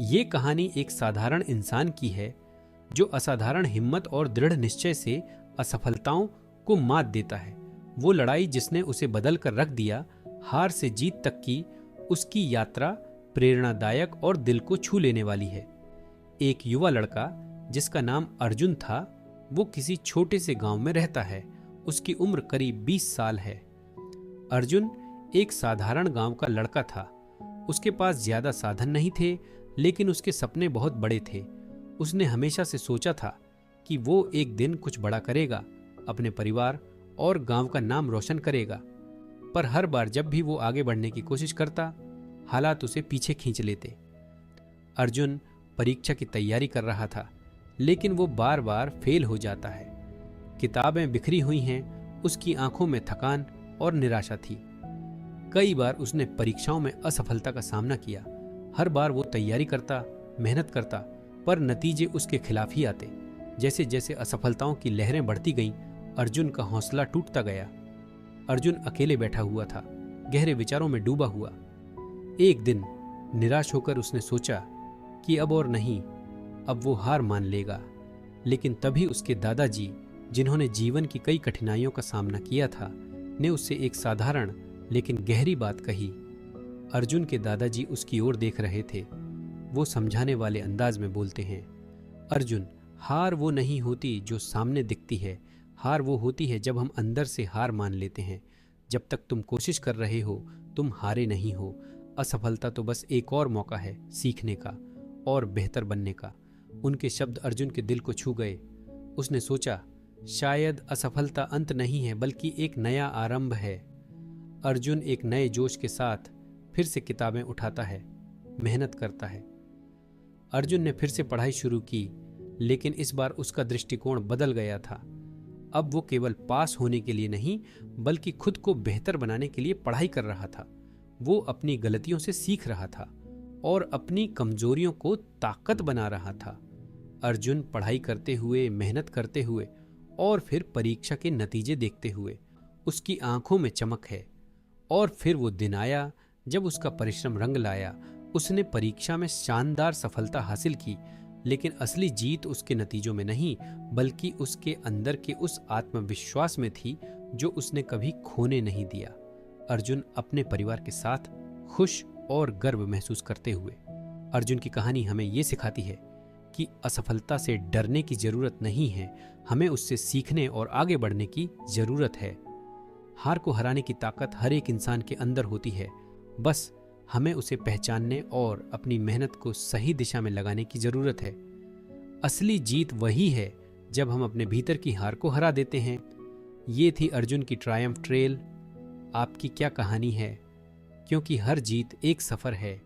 ये कहानी एक साधारण इंसान की है जो असाधारण हिम्मत और दृढ़ निश्चय से असफलताओं को मात देता है। वो लड़ाई जिसने उसे बदल कर रख दिया, हार से जीत तक की उसकी यात्रा प्रेरणादायक और दिल को छू लेने वाली है। एक युवा लड़का जिसका नाम अर्जुन था, वो किसी छोटे से गांव में रहता है। उसकी उम्र करीब 20 साल है। अर्जुन एक साधारण गांव का लड़का था। उसके पास ज्यादा साधन नहीं थे, लेकिन उसके सपने बहुत बड़े थे। उसने हमेशा से सोचा था कि वो एक दिन कुछ बड़ा करेगा, अपने परिवार और गांव का नाम रोशन करेगा। पर हर बार जब भी वो आगे बढ़ने की कोशिश करता, हालात उसे पीछे खींच लेते। अर्जुन परीक्षा की तैयारी कर रहा था, लेकिन वो बार बार फेल हो जाता है। किताबें बिखरी हुई हैं, उसकी आंखों में थकान और निराशा थी। कई बार उसने परीक्षाओं में असफलता का सामना किया। हर बार वो तैयारी करता, मेहनत करता, पर नतीजे उसके खिलाफ ही आते। जैसे जैसे असफलताओं की लहरें बढ़ती गईं, अर्जुन का हौसला टूटता गया। अर्जुन अकेले बैठा हुआ था, गहरे विचारों में डूबा हुआ। एक दिन निराश होकर उसने सोचा कि अब और नहीं, अब वो हार मान लेगा। लेकिन तभी उसके दादाजी, जिन्होंने जीवन की कई कठिनाइयों का सामना किया था, ने उससे एक साधारण लेकिन गहरी बात कही। अर्जुन के दादाजी उसकी ओर देख रहे थे। वो समझाने वाले अंदाज में बोलते हैं, अर्जुन, हार वो नहीं होती जो सामने दिखती है। हार वो होती है जब हम अंदर से हार मान लेते हैं। जब तक तुम कोशिश कर रहे हो, तुम हारे नहीं हो। असफलता तो बस एक और मौका है सीखने का और बेहतर बनने का। उनके शब्द अर्जुन के दिल को छू गए। उसने सोचा, शायद असफलता अंत नहीं है, बल्कि एक नया आरंभ है। अर्जुन एक नए जोश के साथ फिर से किताबें उठाता है, मेहनत करता है। अर्जुन ने फिर से पढ़ाई शुरू की, लेकिन इस बार उसका दृष्टिकोण बदल गया था। अब वो केवल पास होने के लिए नहीं, बल्कि खुद को बेहतर बनाने के लिए पढ़ाई कर रहा था। वो अपनी गलतियों से सीख रहा था और अपनी कमजोरियों को ताकत बना रहा था। अर्जुन पढ़ाई करते हुए, मेहनत करते हुए और फिर परीक्षा के नतीजे देखते हुए, उसकी आंखों में चमक है। और फिर वो दिन आया जब उसका परिश्रम रंग लाया। उसने परीक्षा में शानदार सफलता हासिल की, लेकिन असली जीत उसके नतीजों में नहीं, बल्कि उसके अंदर के उस आत्मविश्वास में थी जो उसने कभी खोने नहीं दिया। अर्जुन अपने परिवार के साथ खुश और गर्व महसूस करते हुए। अर्जुन की कहानी हमें ये सिखाती है कि असफलता से डरने की जरूरत नहीं है, हमें उससे सीखने और आगे बढ़ने की जरूरत है। हार को हराने की ताकत हर एक इंसान के अंदर होती है, बस हमें उसे पहचानने और अपनी मेहनत को सही दिशा में लगाने की जरूरत है। असली जीत वही है जब हम अपने भीतर की हार को हरा देते हैं। ये थी अर्जुन की ट्रायम्फ ट्रेल। आपकी क्या कहानी है? क्योंकि हर जीत एक सफर है।